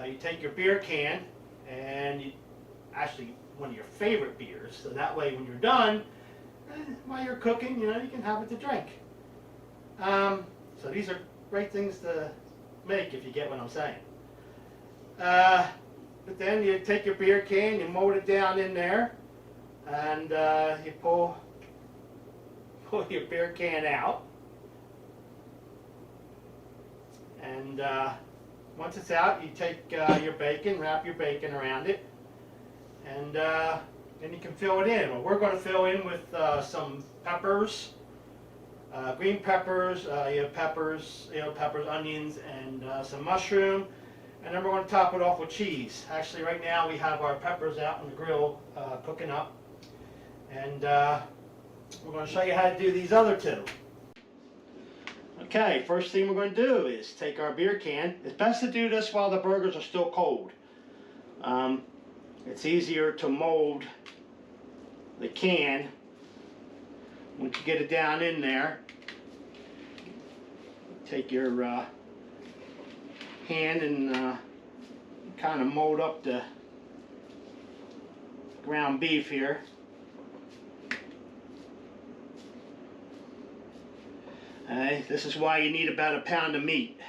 you take your beer can and you, actually one of your favorite beers, so that way when you're done, while you're cooking, you know, you can have it to drink. So these are great things to make, if you get what I'm saying. But then you take your beer can, you mold it down in there, and you pull your beer can out. And once it's out, you take your bacon, wrap your bacon around it, and then you can fill it in. Well, we're going to fill in with some peppers, green peppers, peppers, onions, and some mushroom. And then we're going to top it off with cheese. Actually, right now we have our peppers out on the grill cooking up. And we're going to show you how to do these other two. Okay, first thing we're going to do is take our beer can. It's best to do this while the burgers are still cold. It's easier to mold the can once you get it down in there. Take your hand and kind of mold up the ground beef here. This is why you need about a pound of meat.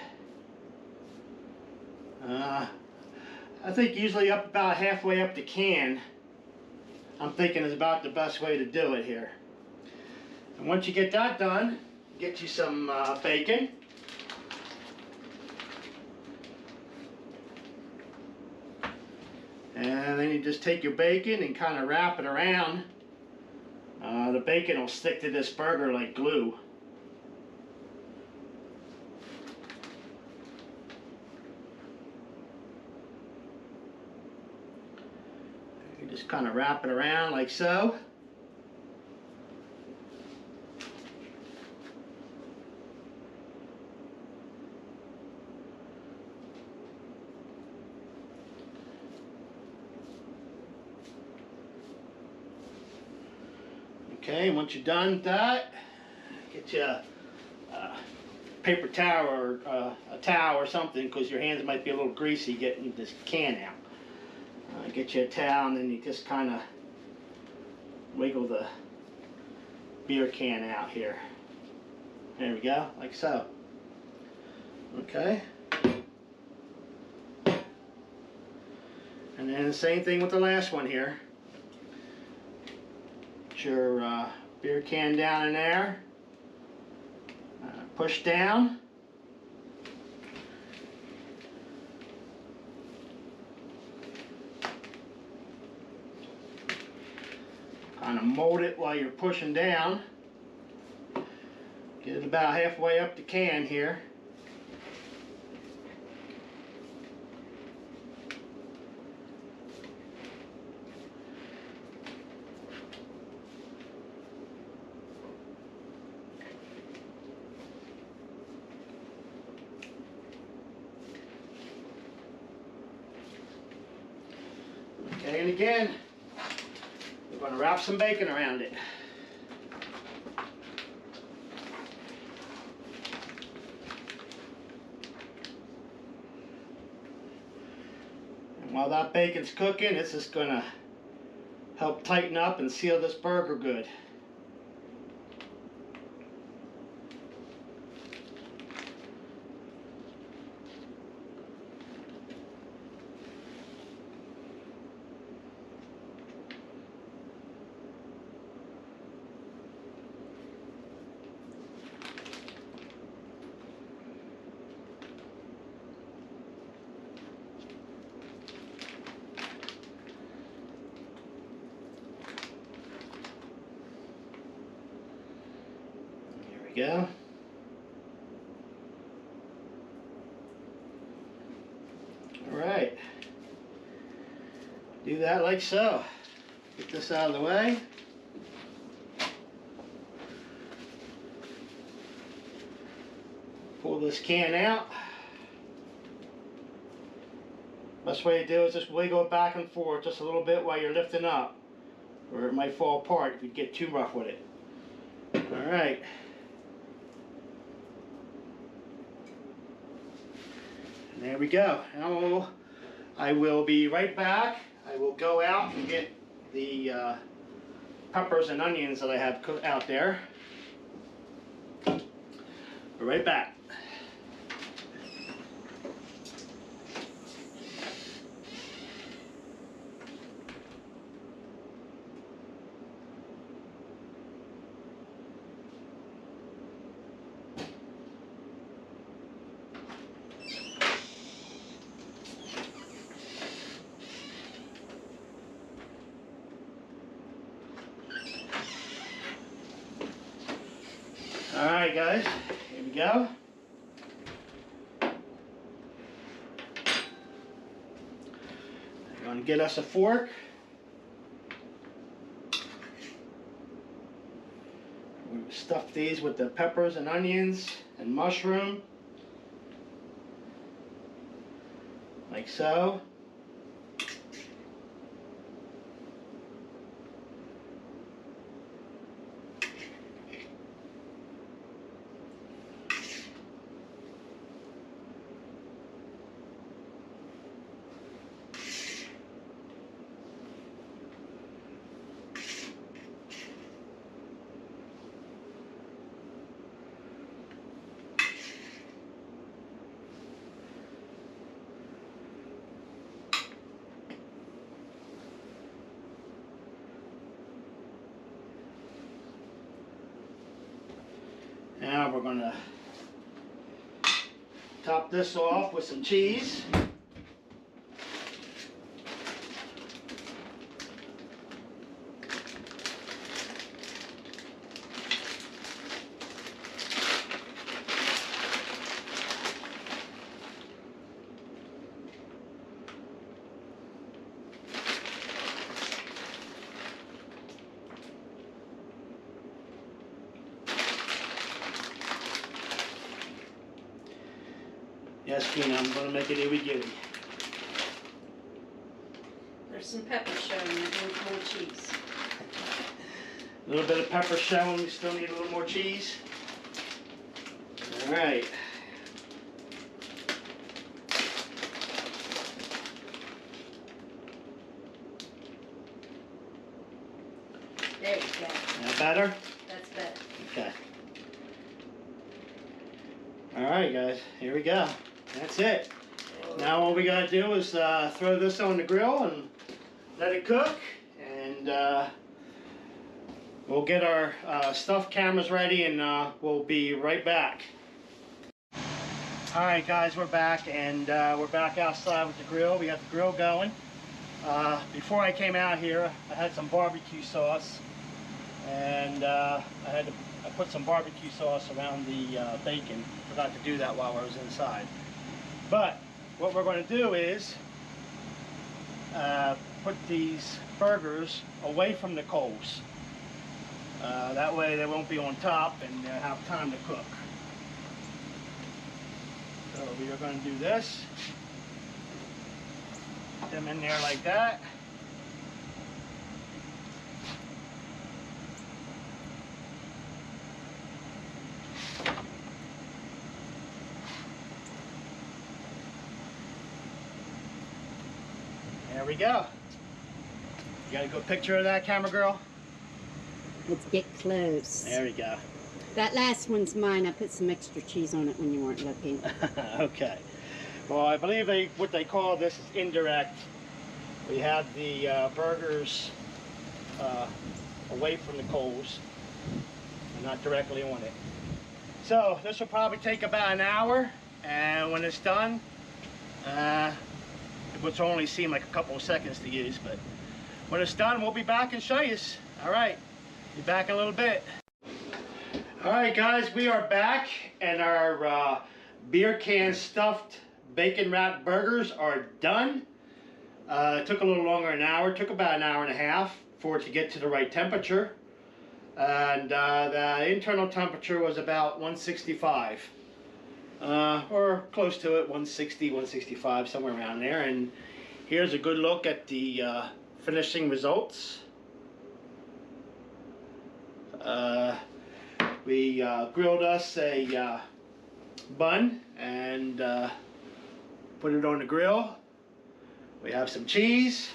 I think usually up about halfway up the can, I'm thinking is about the best way to do it here. And once you get that done, get you some bacon. And then you just take your bacon and kind of wrap it around. The bacon will stick to this burger like glue. You just kind of wrap it around like so. Okay, once you're done with that, get you a paper towel or a towel or something, because your hands might be a little greasy getting this can out. Get you a towel, and then you just kind of wiggle the beer can out here. There we go, like so. Okay. And then the same thing with the last one here. Put your beer can down in there. Push down. Kind of mold it while you're pushing down. Get it about halfway up the can here. Okay, and again, we're going to wrap some bacon around it. And while that bacon's cooking, it's just going to help tighten up and seal this burger good. Go. All right. Do that like so. Get this out of the way. Pull this can out. Best way to do it is just wiggle it back and forth just a little bit while you're lifting up, or it might fall apart if you get too rough with it. All right. There we go. Now we'll I will be right back. I will go out and get the peppers and onions that I have out there. Be right back. Alright guys, here we go. I'm going to get us a fork. We're going to stuff these with the peppers and onions and mushroom. Like so. Now we're going to top this off with some cheese. Yes, Tina, I'm going to make it itty-bitty. There's some pepper showing. I need more cheese. A little bit of pepper showing. We still need a little more cheese. All right. There you go. That better? That's better. Okay. All right, guys. Here we go. That's it. Now all we gotta do is throw this on the grill and let it cook, and we'll get our stuffed cameras ready, and we'll be right back. All right, guys, we're back, and we're back outside with the grill. We got the grill going. Before I came out here, I had some barbecue sauce, and I put some barbecue sauce around the bacon. Forgot to do that while I was inside. But what we're going to do is put these burgers away from the coals. That way they won't be on top and they'll have time to cook. So we are going to do this. Put them in there like that. There we go. You got a good picture of that, camera girl? Let's get close. There we go. That last one's mine. I put some extra cheese on it when you weren't looking. Okay. Well, I believe what they call this is indirect. We have the burgers away from the coals and not directly on it. So this will probably take about an hour, and when it's done, which will only seem like a couple of seconds to use, but when it's done, we'll be back and show you. All right, be back in a little bit. All right, guys, we are back, and our beer can stuffed bacon wrapped burgers are done. It took a little longer than an hour. It took about an hour and a half for it to get to the right temperature, and the internal temperature was about 165. Or close to it, 160, 165, somewhere around there. And here's a good look at the finishing results. We grilled us a bun and put it on the grill. We have some cheese.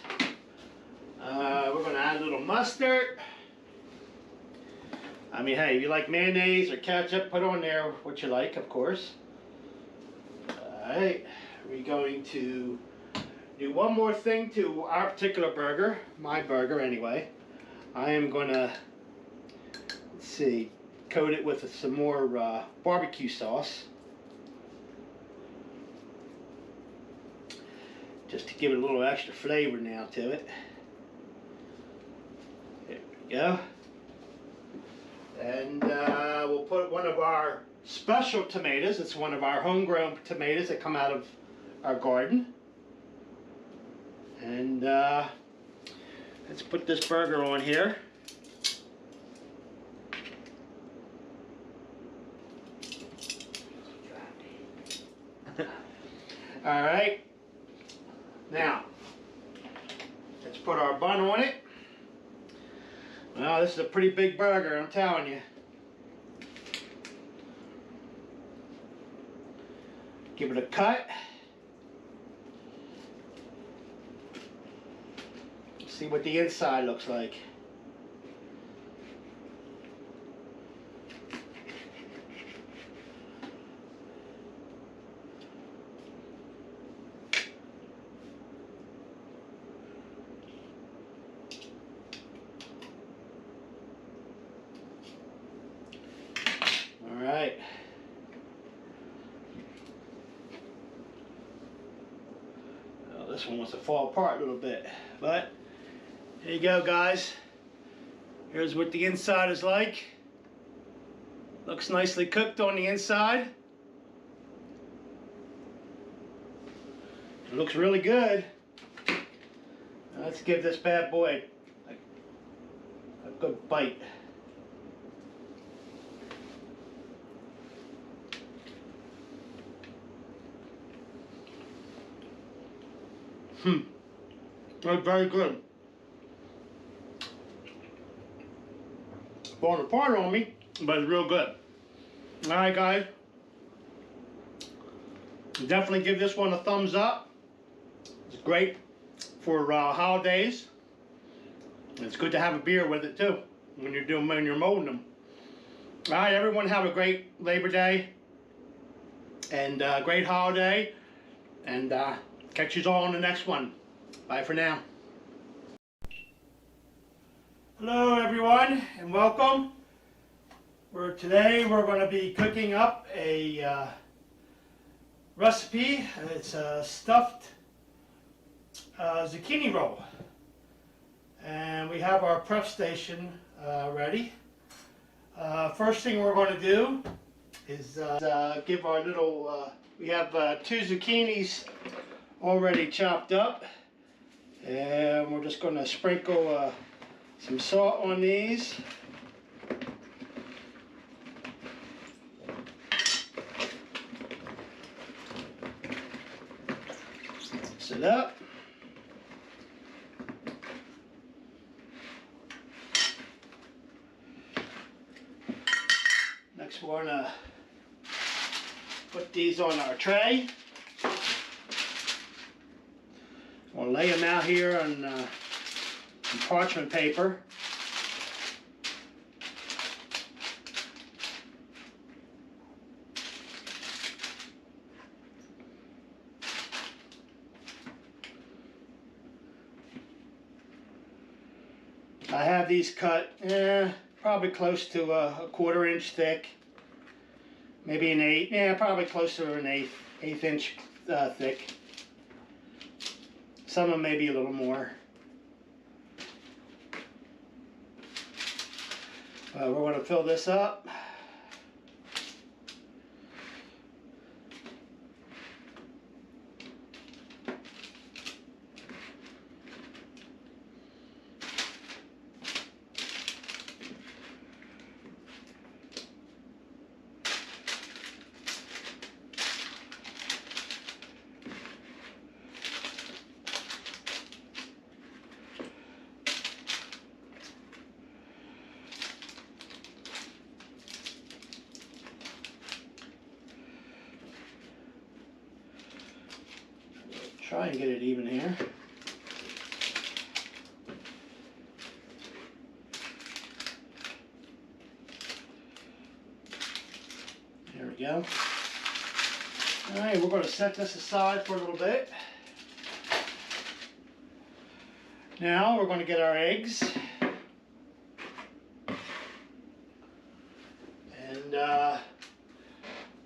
We're going to add a little mustard. I mean, hey, if you like mayonnaise or ketchup, put on there what you like, of course. Alright, we're going to do one more thing to our particular burger, my burger anyway. I am going to, let's see, coat it with some more barbecue sauce. Just to give it a little extra flavor now to it. There we go. And we'll put one of our special tomatoes. It's one of our homegrown tomatoes that come out of our garden. And let's put this burger on here. All right. Now, let's put our bun on it. Well, this is a pretty big burger, I'm telling you. Give it a cut. See what the inside looks like. Alright. Well, this one wants to fall apart a little bit, but there you go, guys. Here's what the inside is like. Looks nicely cooked on the inside. It looks really good. Now let's give this bad boy a good bite. That's very good. Falling apart on me, but it's real good. Alright, guys. Definitely give this one a thumbs up. It's great for holidays. And it's good to have a beer with it too when you're molding them. Alright, everyone, have a great Labor Day and great holiday, and catch you all on the next one. Bye for now. Hello everyone, and welcome. Today we're going to be cooking up a recipe. It's a stuffed zucchini roll, and we have our prep station ready. First thing we're going to do is give our little. We have 2 zucchinis already chopped up, and we're just going to sprinkle some salt on these. Mix it up. Next we're going to put these on our tray. We'll lay them out here on some parchment paper. I have these cut probably close to a 1/4 inch thick, maybe an 1/8, yeah, probably close to an eighth inch thick. Some of them maybe a little more. We're going to fill this up. Try and get it even here. There we go. All right, we're going to set this aside for a little bit. Now we're going to get our eggs. And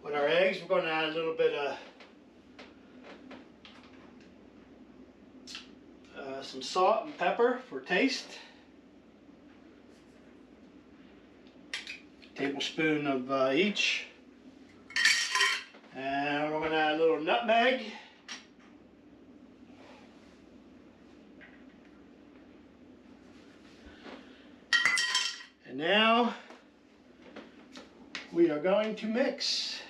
with our eggs, we're going to add a little bit of some salt and pepper for taste. A tablespoon of each. And we're going to add a little nutmeg. And now we are going to mix.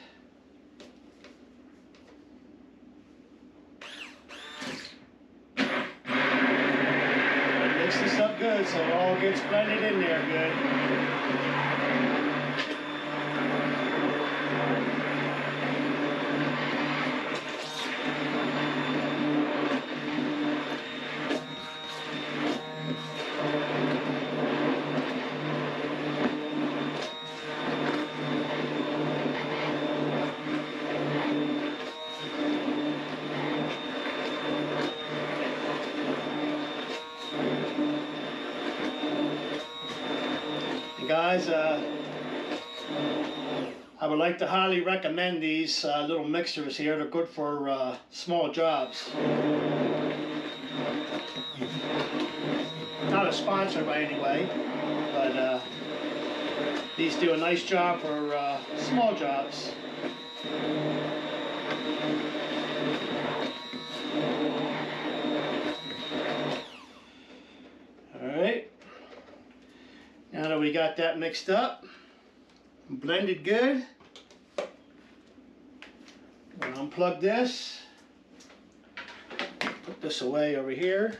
Mix this up good so it all gets blended in there good. Guys, I would like to highly recommend these little mixers here. They're good for small jobs. Not a sponsor by any way, but these do a nice job for small jobs. Alright. Now that we got that mixed up, blended good, we're going to unplug this, put this away over here.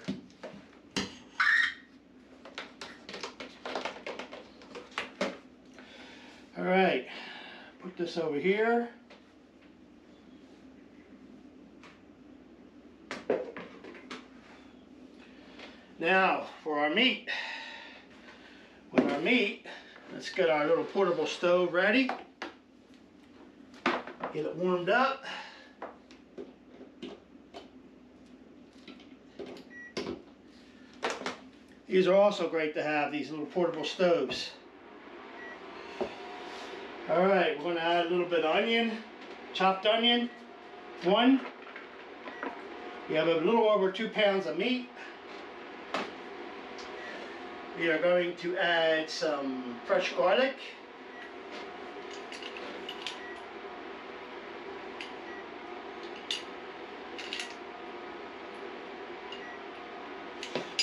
Alright, put this over here. Now for our meat. With our meat, let's get our little portable stove ready. Get it warmed up. These are also great to have, these little portable stoves. Alright, we're going to add a little bit of onion, chopped onion. One. We have a little over 2 pounds of meat. We are going to add some fresh garlic.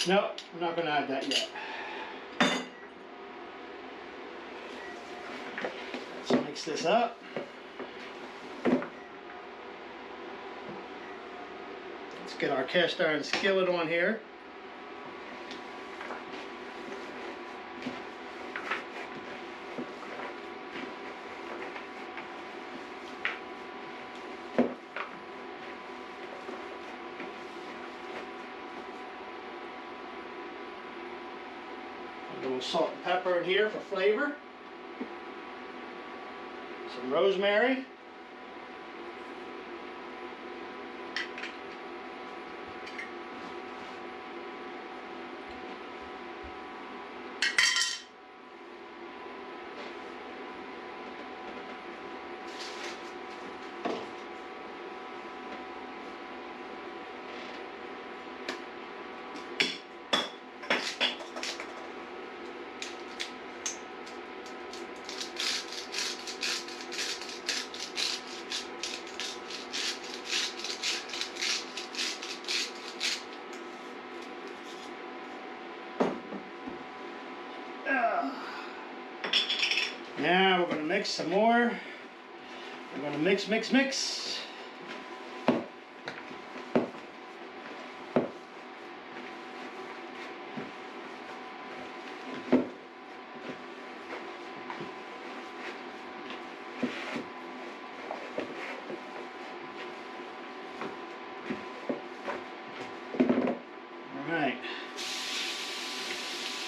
No, we're not going to add that yet. Let's mix this up. Let's get our cast iron skillet on here. A little salt and pepper in here for flavor. Some rosemary. Now we're going to mix some more. We're going to mix, mix, mix. Alright.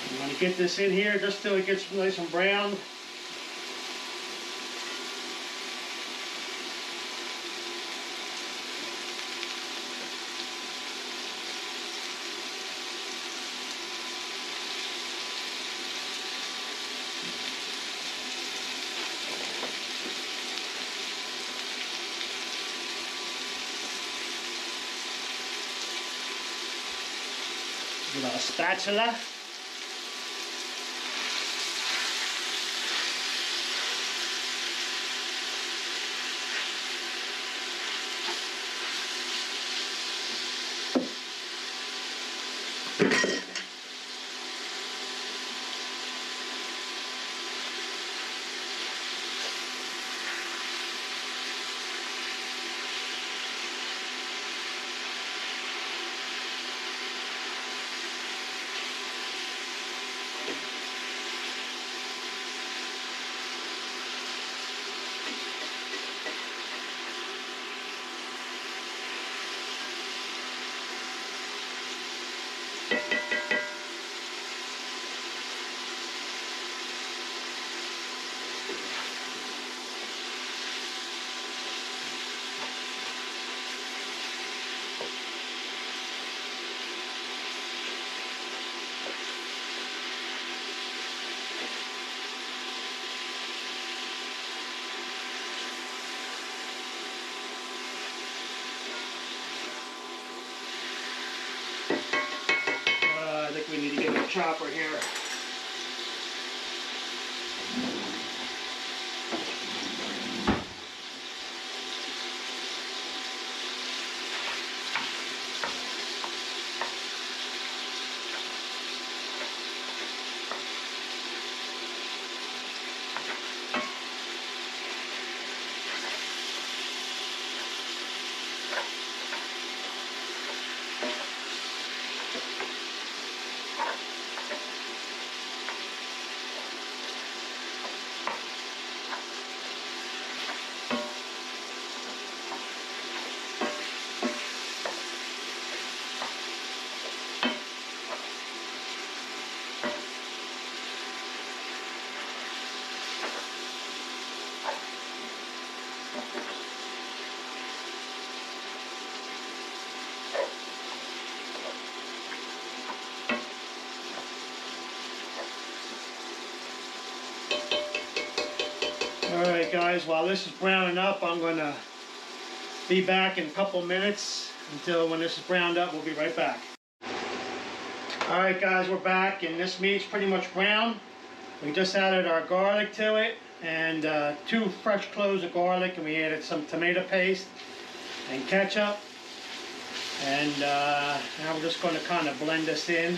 I'm going to get this in here just till it gets nice and brown. With our spatula. I think we need to get a chopper here. Alright guys, while this is browning up, I'm going to be back in a couple minutes. Until when this is browned up, we'll be right back. Alright guys, we're back and this meat's pretty much brown. We just added our garlic to it and 2 fresh cloves of garlic, and we added some tomato paste and ketchup. And now we're just going to kind of blend this in.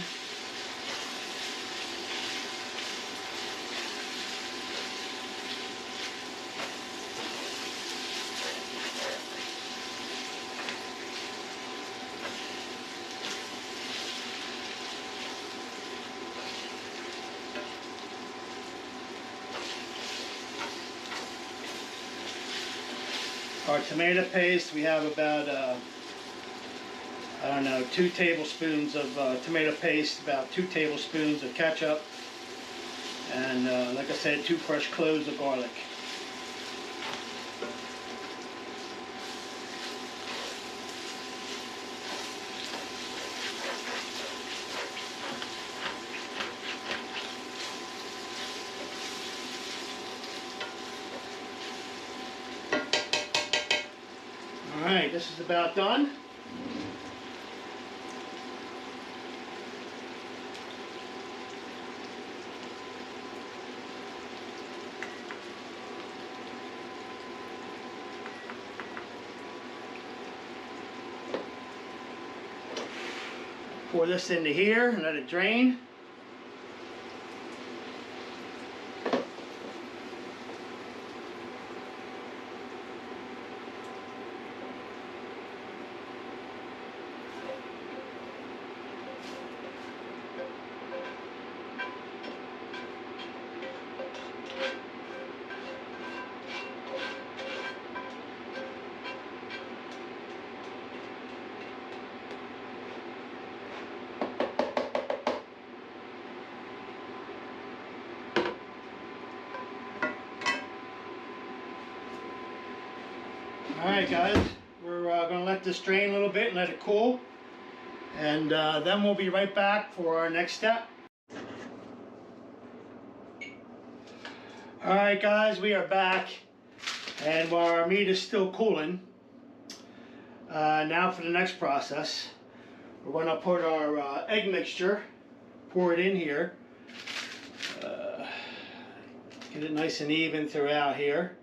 Our tomato paste, we have about, I don't know, 2 tablespoons of tomato paste, about 2 tablespoons of ketchup, and like I said, 2 fresh cloves of garlic. Alright, this is about done. Pour this into here and let it drain. Alright guys, we're going to let this drain a little bit and let it cool. And then we'll be right back for our next step. Alright guys, we are back. And while our meat is still cooling, now for the next process. We're going to put our egg mixture, pour it in here. Get it nice and even throughout here.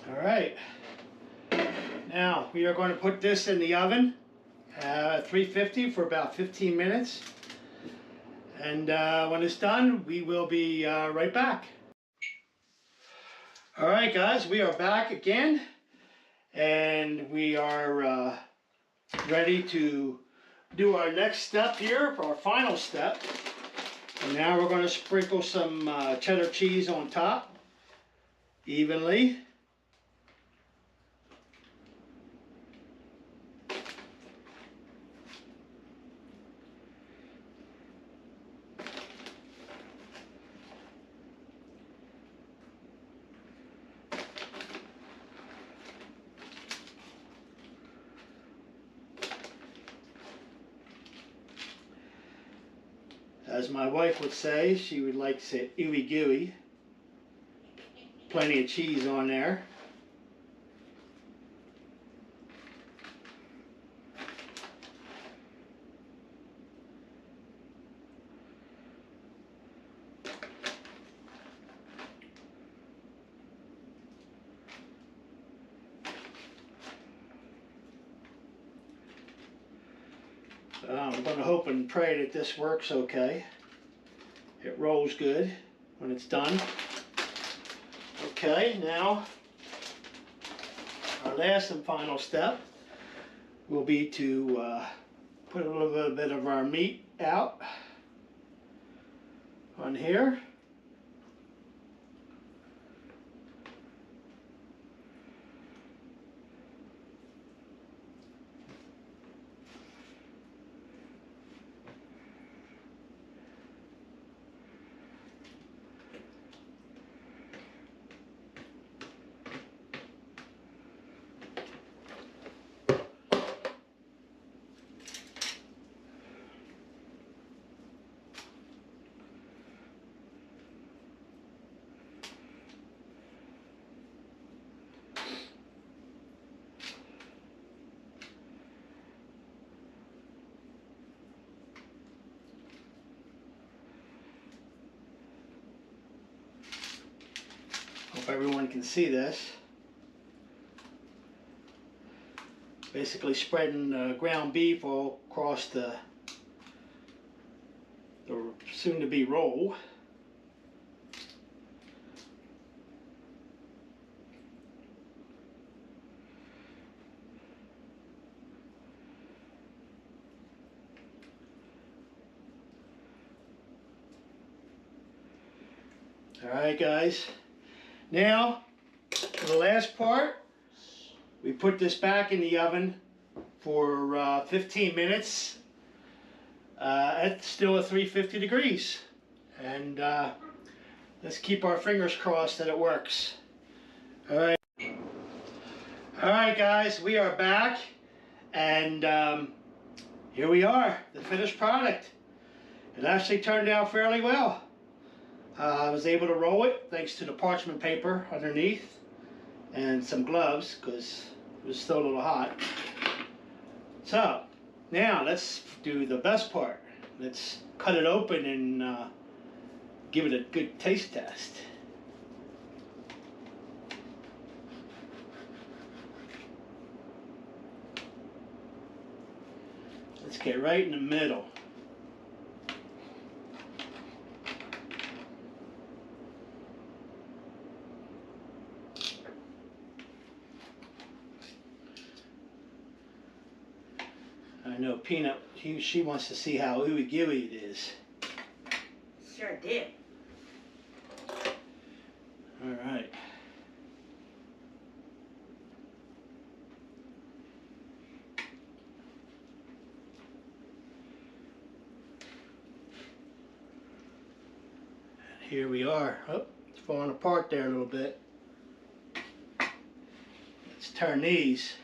Alright, now we are going to put this in the oven at 350 for about 15 minutes. And when it's done, we will be right back. Alright guys, we are back again. And we are ready to do our next step here, for our final step. And now we're going to sprinkle some cheddar cheese on top, evenly. As my wife would say, she would like to say ooey gooey. Plenty of cheese on there. I'm going to hope and pray that this works okay. It rolls good when it's done. Okay, now our last and final step will be to put a little bit of our meat out on here. Hope everyone can see this. Basically spreading ground beef all across the soon-to-be roll. Alright guys, now for the last part, we put this back in the oven for 15 minutes at still at 350 degrees. And let's keep our fingers crossed that it works. Alright. Alright guys, we are back and here we are, the finished product. It actually turned out fairly well. I was able to roll it thanks to the parchment paper underneath and some gloves because it was still a little hot. So now let's do the best part. let's cut it open and give it a good taste test. Let's get right in the middle. I know Peanut, she wants to see how ooey gooey it is. Sure did. All right. Here we are. Oh, it's falling apart there a little bit. Let's turn these.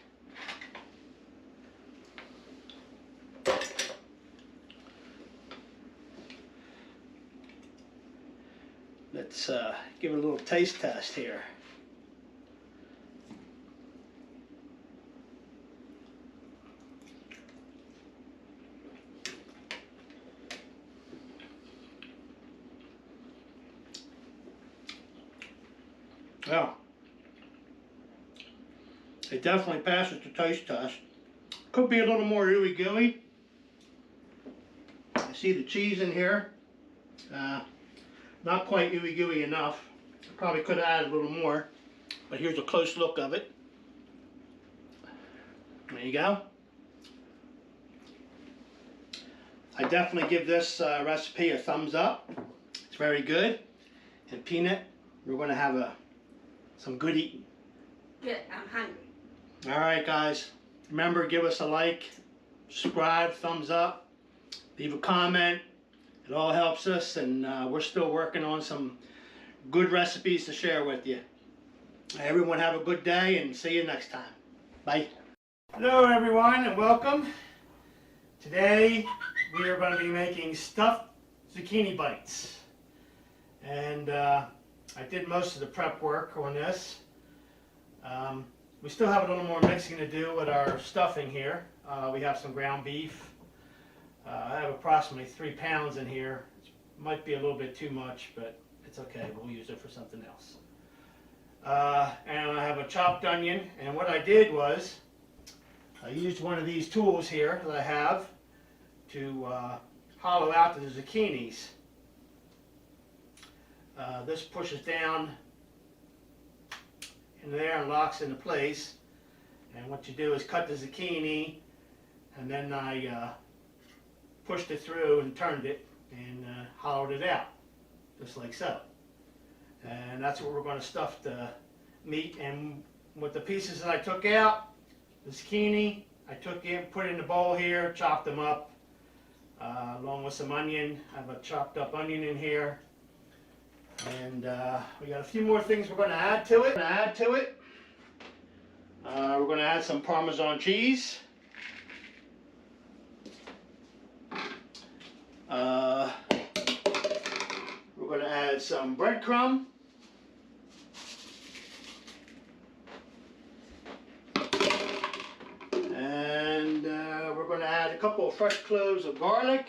Let's give it a little taste test here. Well, it definitely passes the taste test. Could be a little more ooey gooey. I see the cheese in here. Not quite ooey gooey enough. Probably could have added a little more. But here's a close look of it. There you go. I definitely give this recipe a thumbs up. It's very good. And Peanut, we're going to have some good eating. Good, I'm hungry. Alright guys, remember, give us a like, subscribe, thumbs up, leave a comment. It all helps us, and we're still working on some good recipes to share with you. Everyone have a good day, and see you next time. Bye. Hello everyone, and welcome. Today we are going to be making stuffed zucchini bites. And I did most of the prep work on this. We still have a little more mixing to do with our stuffing here. We have some ground beef. I have approximately 3 pounds in here. It might be a little bit too much, but it's okay. We'll use it for something else. And I have a chopped onion. And what I did was I used one of these tools here that I have to hollow out the zucchinis. This pushes down in there and locks into place. And what you do is cut the zucchini, and then I pushed it through and turned it and hollowed it out, just like so. And that's what we're going to stuff the meat. And with the pieces that I took out, the zucchini, I took in, put it in the bowl here, chopped them up, along with some onion. I have a chopped up onion in here. And we got a few more things we're going to add to it. We're going to add some Parmesan cheese. We're going to add some breadcrumb. And we're going to add a couple of fresh cloves of garlic.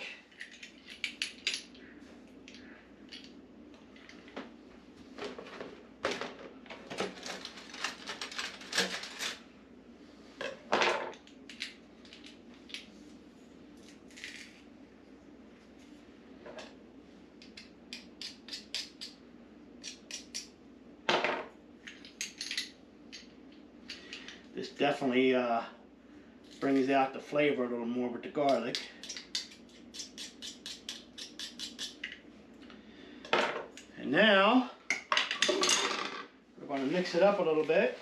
This definitely brings out the flavor a little more with the garlic. And now we're going to mix it up a little bit.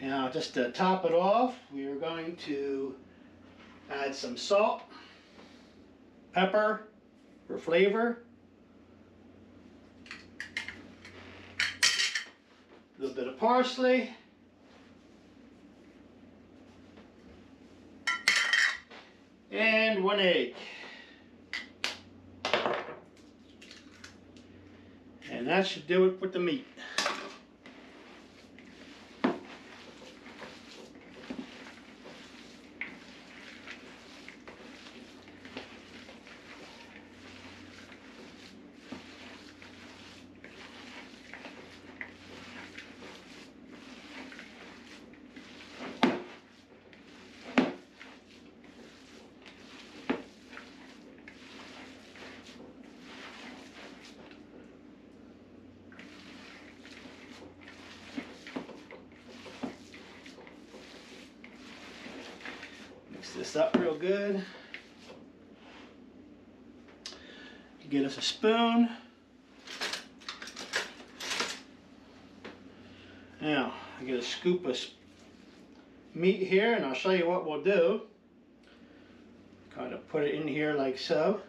Now, just to top it off, we are going to add some salt. pepper for flavor. A little bit of parsley. And 1 egg. And that should do it with the meat. Mix this up real good. Get us a spoon. Now, I get a scoop of meat here, and I'll show you what we'll do. Kind of put it in here like so.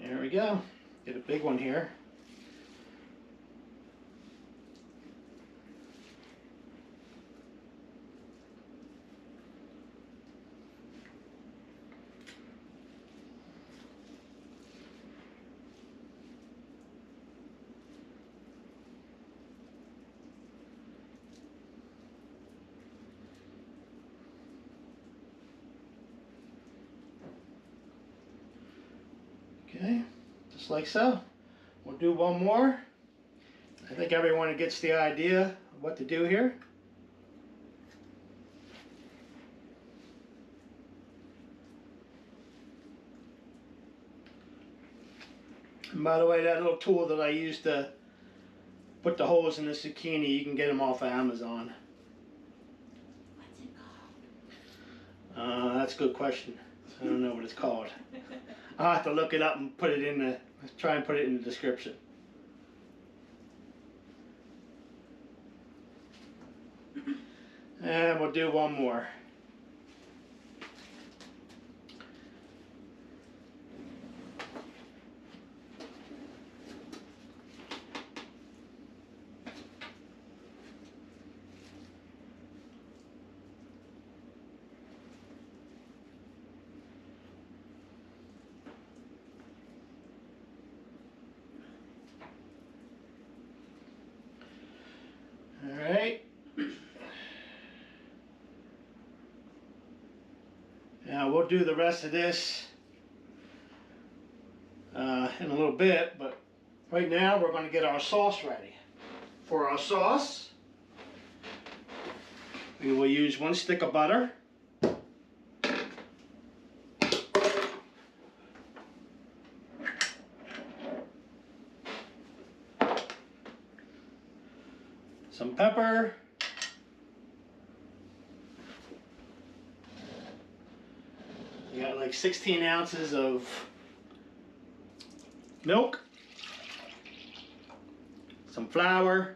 There we go. Get a big one here. Okay, just like so. We'll do one more. I think everyone gets the idea of what to do here. And by the way, that little tool that I used to put the holes in the zucchini, you can get them off of Amazon. What's it called? That's a good question. I don't know what it's called. I'll have to look it up and put it in the, try and put it in the description. And we'll do one more. All right. Now we'll do the rest of this in a little bit, but right now we're going to get our sauce ready. For our sauce, we will use 1 stick of butter. Some pepper. We got like 16 ounces of milk. Some flour.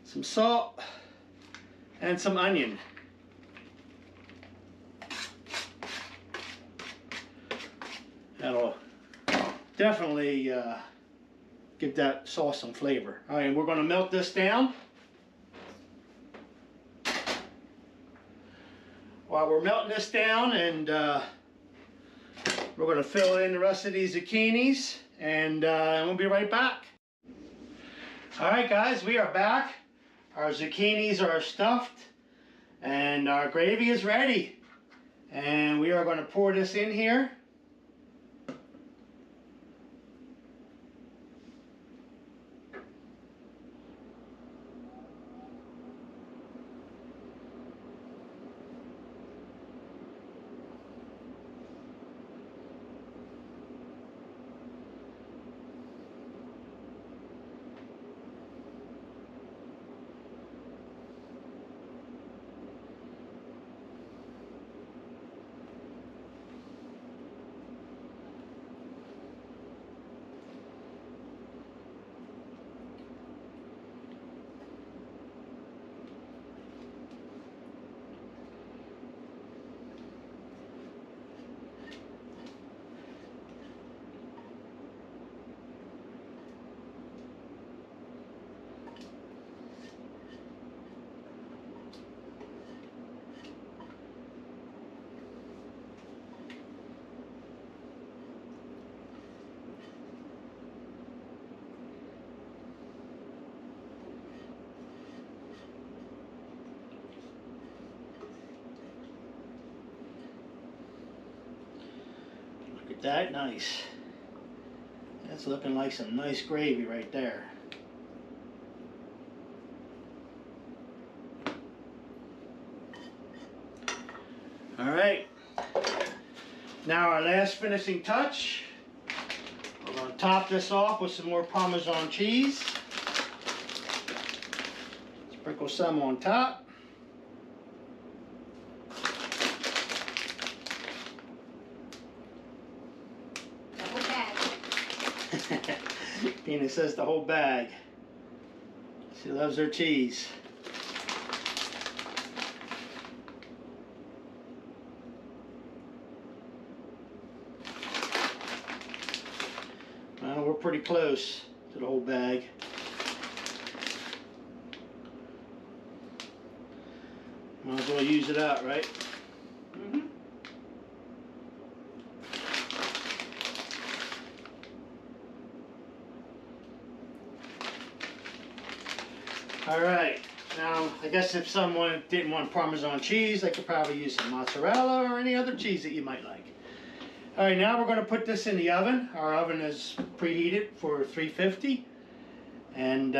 Some salt. And some onion. That'll definitely give that sauce some flavor. All right, we're going to melt this down. While we're melting this down, and we're going to fill in the rest of these zucchinis, and we'll be right back. All right, guys, we are back. Our zucchinis are stuffed, and our gravy is ready. And we are going to pour this in here. that nice. That's looking like some nice gravy right there. All right. Now our last finishing touch. We're going to top this off with some more Parmesan cheese. Sprinkle some on top. The whole bag. Tina says the whole bag. She loves her cheese. Well, we're pretty close to the whole bag. Might as well use it out, right? Mhm. All right. Now, I guess if someone didn't want Parmesan cheese, they could probably use some mozzarella or any other cheese that you might like. All right, now we're going to put this in the oven. Our oven is preheated for 350. And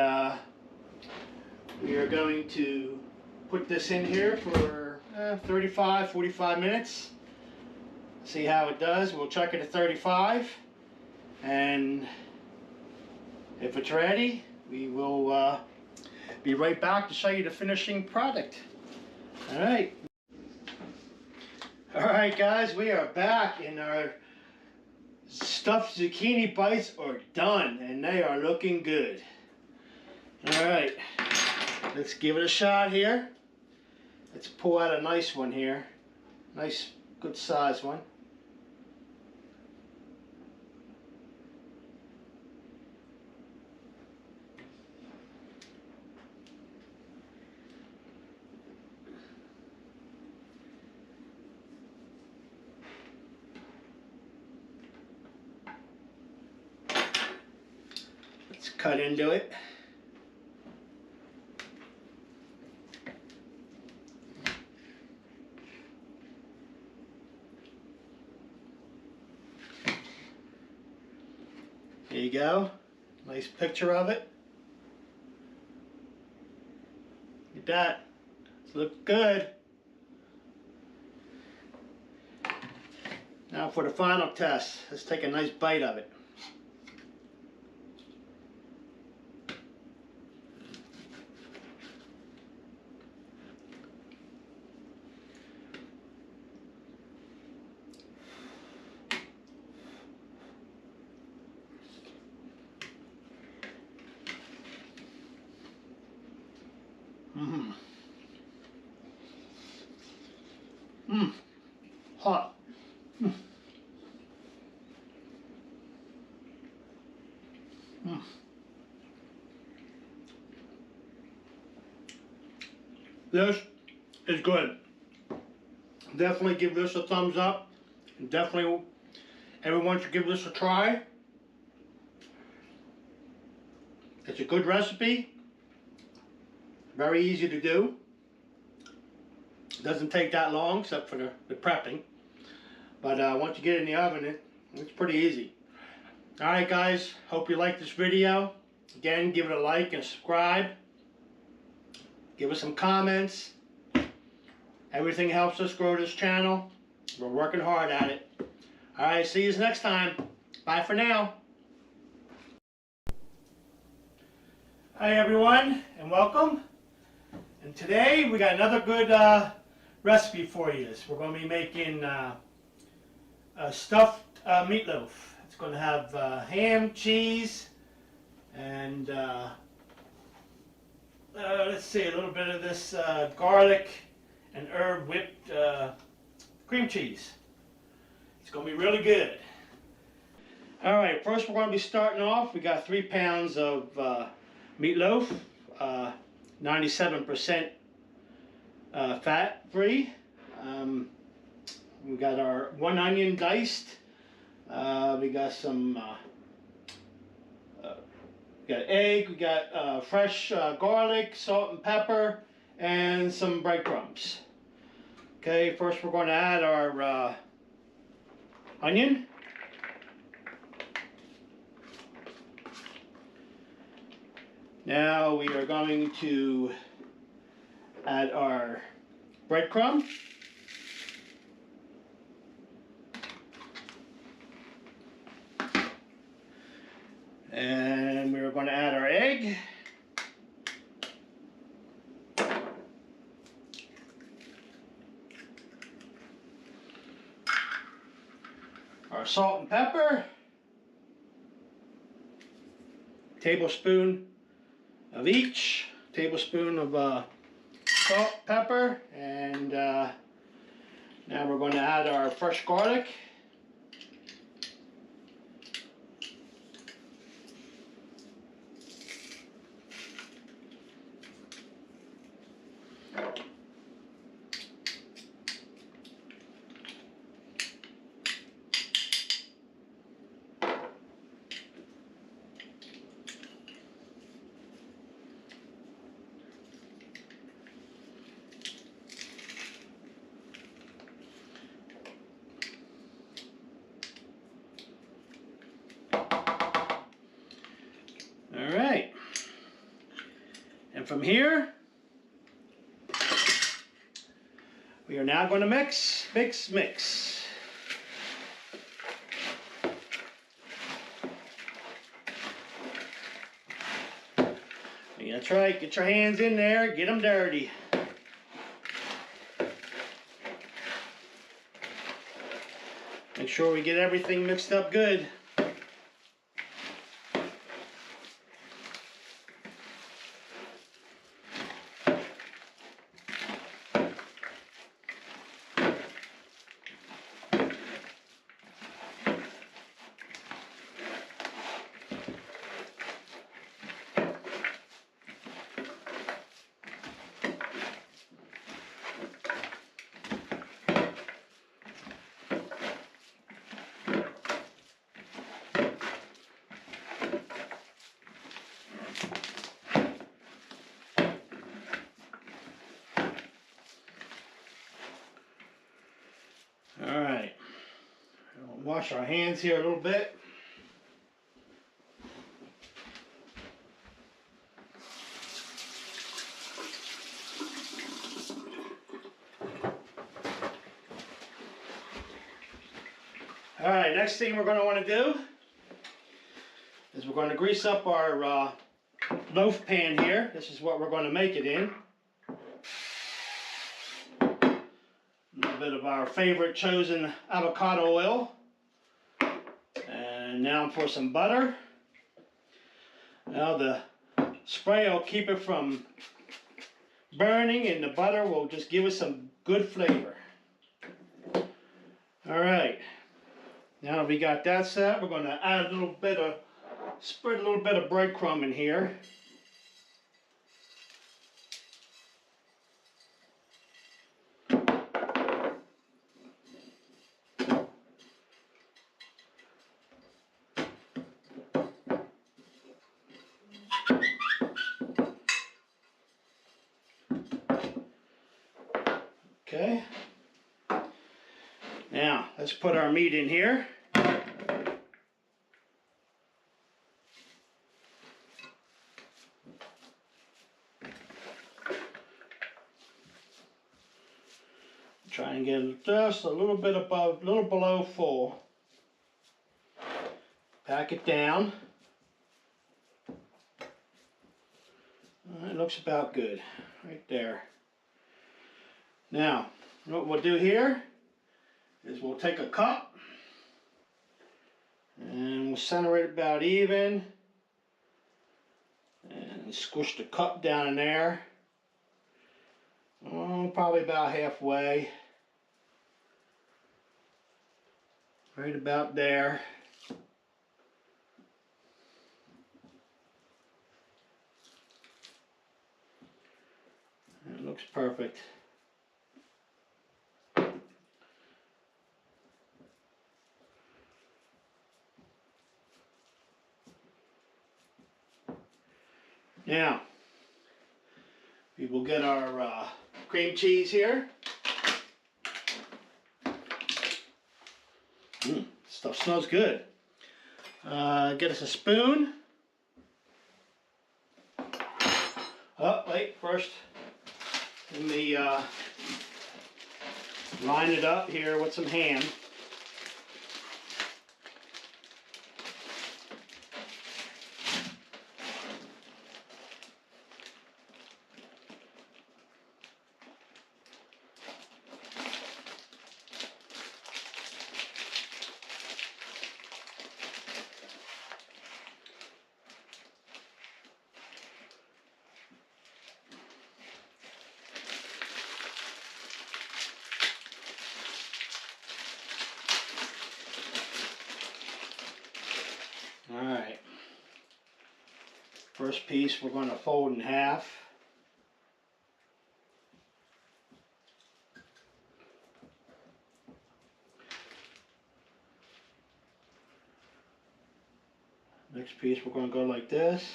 we are going to put this in here for 35, 45 minutes. See how it does. We'll check it at 35. And if it's ready, we will be right back to show you the finishing product. All right. All right, guys, we are back, and our stuffed zucchini bites are done, and they are looking good. All right, let's give it a shot here. Let's pull out a nice one here. Nice, good size one. Let's cut into it. There you go. Nice picture of it. Look at that. It's look good. Now for the final test. Let's take a nice bite of it. Mmm. Mmm. Hot. Mm. Mm. This is good. Definitely give this a thumbs up. And definitely everyone should give this a try. It's a good recipe. Very easy to do. Doesn't take that long except for the prepping. But once you get it in the oven, it's pretty easy. Alright guys, hope you liked this video. Again, give it a like and subscribe. Give us some comments. Everything helps us grow this channel. We're working hard at it. Alright, see you next time. Bye for now. Hi everyone, and welcome. And today we got another good recipe for you. We're going to be making a stuffed meatloaf. It's going to have ham, cheese, and let's see, a little bit of this garlic and herb whipped cream cheese. It's going to be really good. Alright, first we're going to be starting off. We got 3 pounds of meatloaf, 97% fat free. We got our 1 onion diced. We got some we got egg, we got fresh garlic, salt and pepper, and some breadcrumbs. Okay, first we're going to add our onion. Now we are going to add our breadcrumb. And we're going to add our egg. Our salt and pepper. Tablespoon of each. Tablespoon of salt, pepper, and now we're going to add our fresh garlic. All right, and from here, we are now going to mix. Yeah, that's right, get your hands in there, get them dirty. Make sure we get everything mixed up good. All right, we'll wash our hands here a little bit. All right, next thing we're going to want to do is we're going to grease up our loaf pan here. This is what we're going to make it in. A little bit of our favorite chosen avocado oil. And now for some butter. Now the spray will keep it from burning, and the butter will just give us some good flavor. All right. Now that we got that set, we're going to add a little bit of, spread a little bit of breadcrumb in here. Okay. Now, let's put our meat in here. Try and get it just a little bit above, a little below full. Pack it down. It looks about good, right there. Now, what we'll do here is we'll take a cup and we'll center it about even and squish the cup down in there. Probably about halfway. Right about there. It looks perfect. Now, we will get our cream cheese here. Stuff smells good. Get us a spoon. chocolate. First, let me line it up here with some ham. Alright, first piece we're going to fold in half. Next piece we're going to go like this.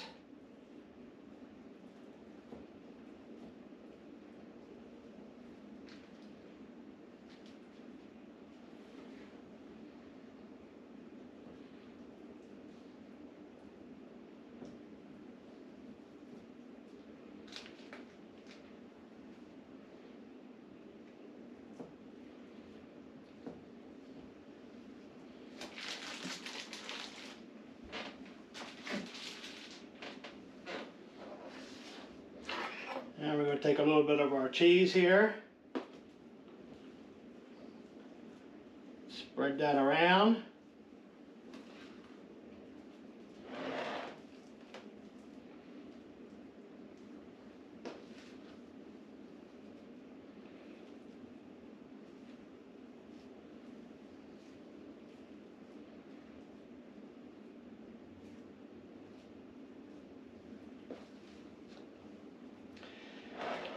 And we're going to take a little bit of our cheese here. Spread that around.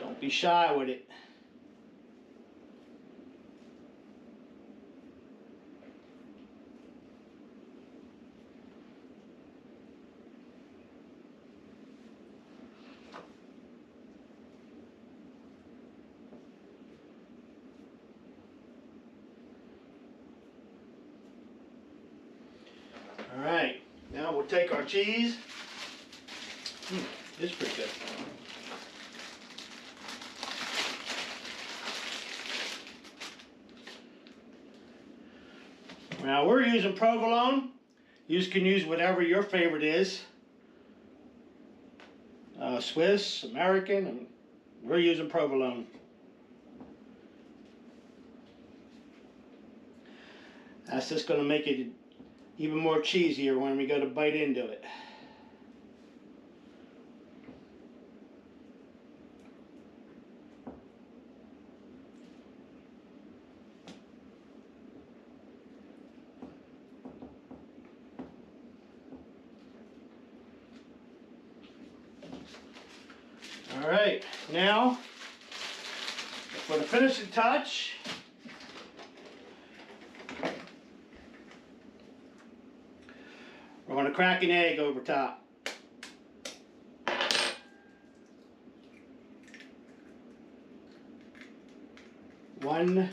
Don't be shy with it. All right, now we'll take our cheese. It's pretty good. Now we're using provolone. You can use whatever your favorite is. Swiss, American, and we're using provolone. That's just going to make it even more cheesier when we go to bite into it. All right, now for the finishing touch, we're going to crack an egg over top. One,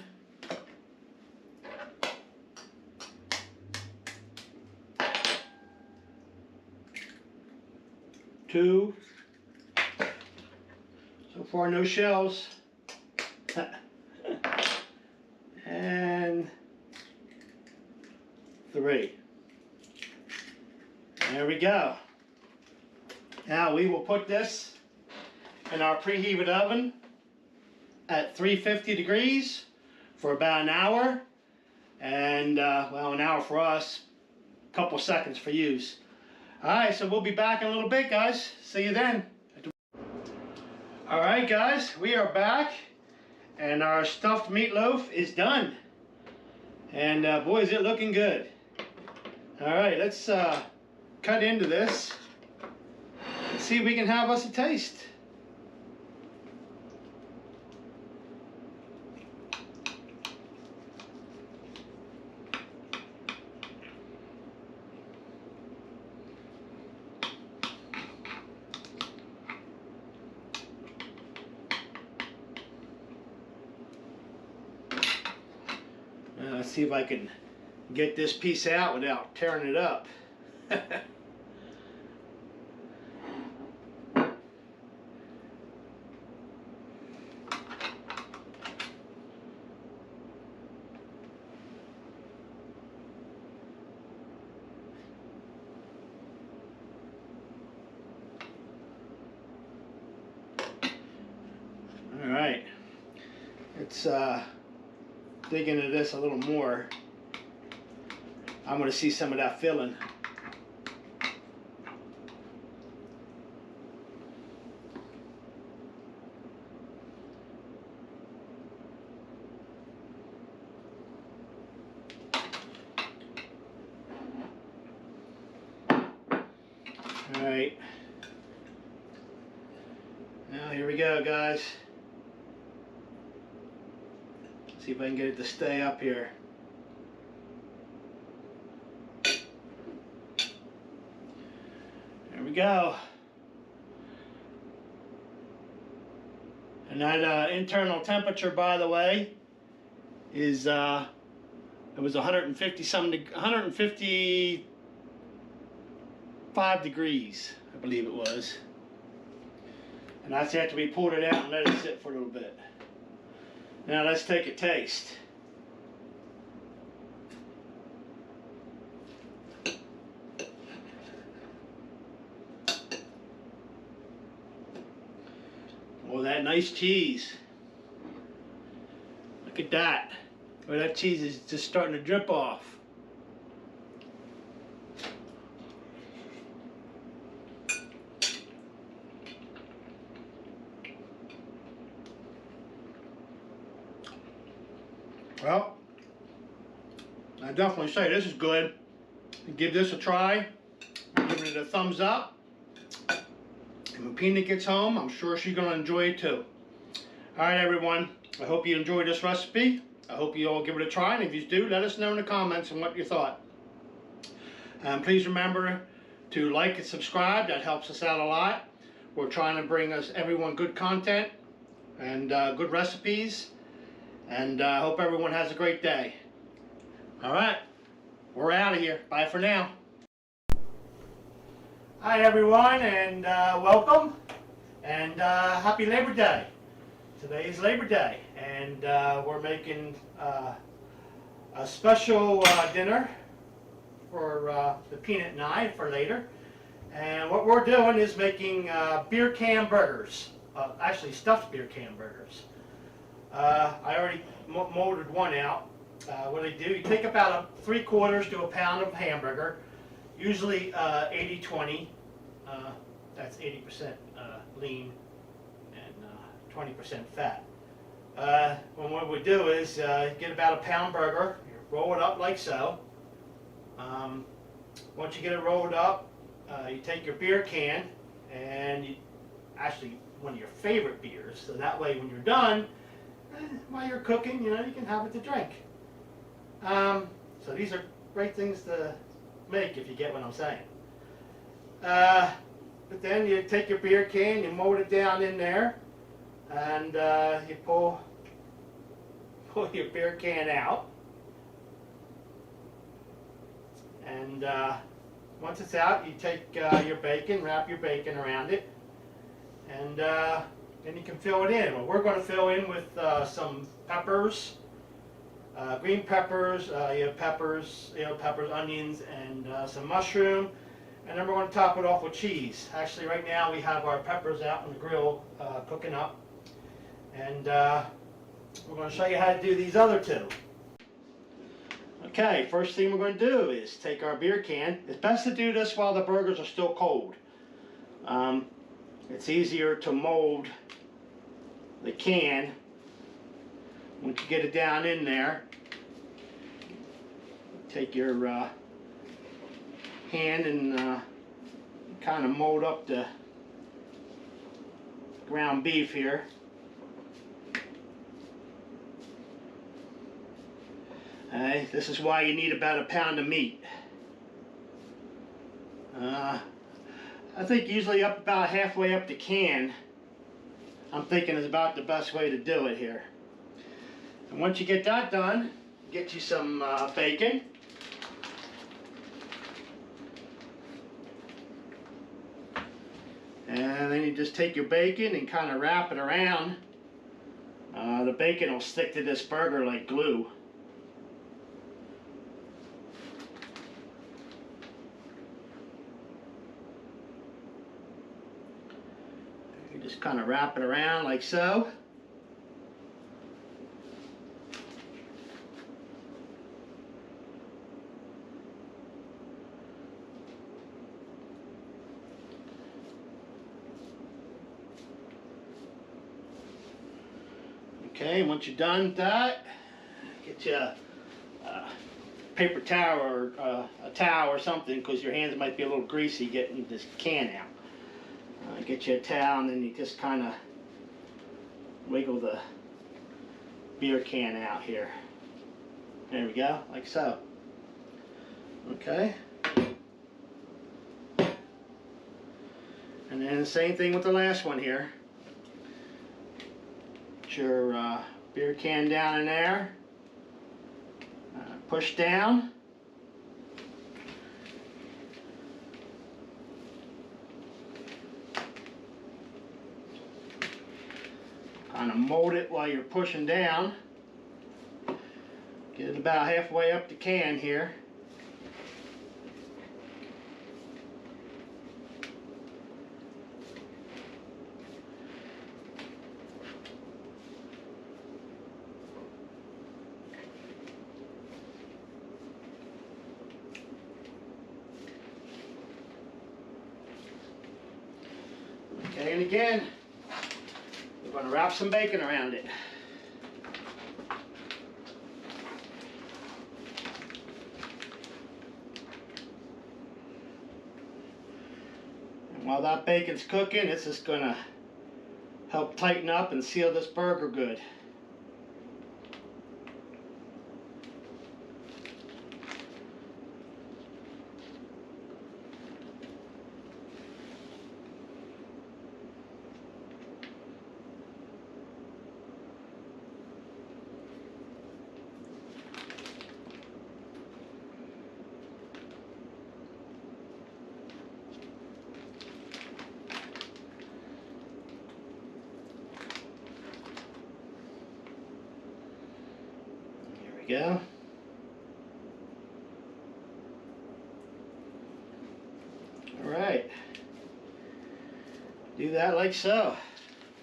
two. So far, no shells. And three. There we go. Now we will put this in our preheated oven at 350 degrees for about an hour. And, well, an hour for us, a couple seconds for use. Alright, so we'll be back in a little bit, guys. See you then. Alright, guys, we are back. And our stuffed meatloaf is done. And, boy, is it looking good. Alright, let's cut into this and see if we can have us a taste. Let's see if I can get this piece out without tearing it up. dig into this a little more. I'm going to see some of that filling. Alright, now here we go, guys. See if I can get it to stay up here. There we go. And that internal temperature, by the way, is it was 155 degrees, I believe it was. And that's after we pulled it out and let it sit for a little bit. Now let's take a taste. Oh, that nice cheese. Look at that. Oh, that cheese is just starting to drip off. Well, I definitely say this is good. Give this a try. Give it a thumbs up. And when Peanut gets home, I'm sure she's going to enjoy it too. Alright everyone, I hope you enjoyed this recipe. I hope you all give it a try, and if you do, let us know in the comments on what you thought. Please remember to like and subscribe. That helps us out a lot. We're trying to bring everyone good content and good recipes. And I hope everyone has a great day. Alright, we're out of here. Bye for now. Hi everyone, and welcome. And happy Labor Day. Today is Labor Day, and we're making a special dinner for the Peanut and I for later. And what we're doing is making beer can burgers. Actually, stuffed beer can burgers. I already molded one out. What I do, you take about 3/4 to a pound of hamburger, usually 80-20. That's 80% lean and 20% fat. What we do is get about a pound burger, you roll it up like so. Once you get it rolled up, you take your beer can and actually one of your favorite beers, so that way when you're done, while you're cooking, you can have it to drink. So these are great things to make, if you get what I'm saying. But then you take your beer can, you mold it down in there, and you pull your beer can out. And once it's out, you take your bacon, wrap your bacon around it, and then you can fill it in. Well, we're going to fill in with some peppers, green peppers, peppers, onions, and some mushroom. And then we're going to top it off with cheese. Actually, right now we have our peppers out on the grill cooking up. And we're going to show you how to do these other two. Okay, first thing we're going to do is take our beer can. It's best to do this while the burgers are still cold. It's easier to mold the can once you get it down in there. Take your hand and kind of mold up the ground beef here. This is why you need about a pound of meat. I think usually up about halfway up the can, I'm thinking is about the best way to do it here. And once you get that done, get you some bacon. And then you just take your bacon and kind of wrap it around. The bacon will stick to this burger like glue. You just kind of wrap it around like so. Okay, once you're done with that, get you a paper towel or a towel or something, because your hands might be a little greasy getting this can out. Get you a towel, and then you just kind of wiggle the beer can out here. There we go, like so. Okay. And then the same thing with the last one here. Put your beer can down in there. Push down. Kind of mold it while you're pushing down. Get it about halfway up the can here. Okay, and again, we're going to wrap some bacon around it. And while that bacon's cooking, it's just going to help tighten up and seal this burger good. Go. All right. Do that like so.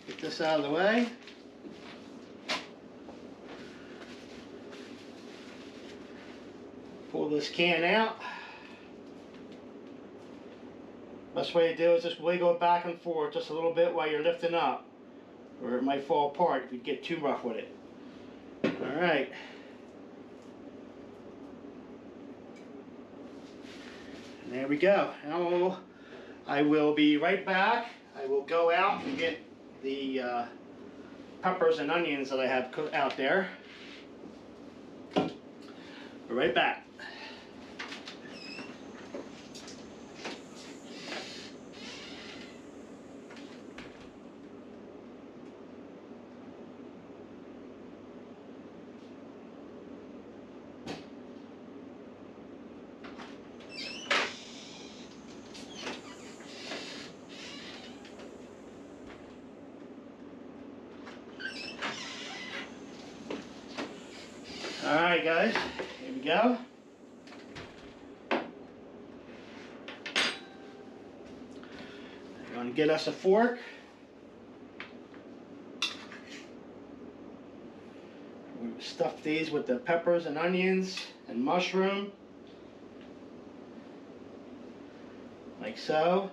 Get this out of the way. Pull this can out. Best way to do it is just wiggle it back and forth just a little bit while you're lifting up, or it might fall apart if you get too rough with it. All right. There we go. Now I will be right back. I will go out and get the peppers and onions that I have cooked out there. Be right back. Alright guys, here we go. I'm going to get us a fork. We're going to stuff these with the peppers and onions and mushroom, like so.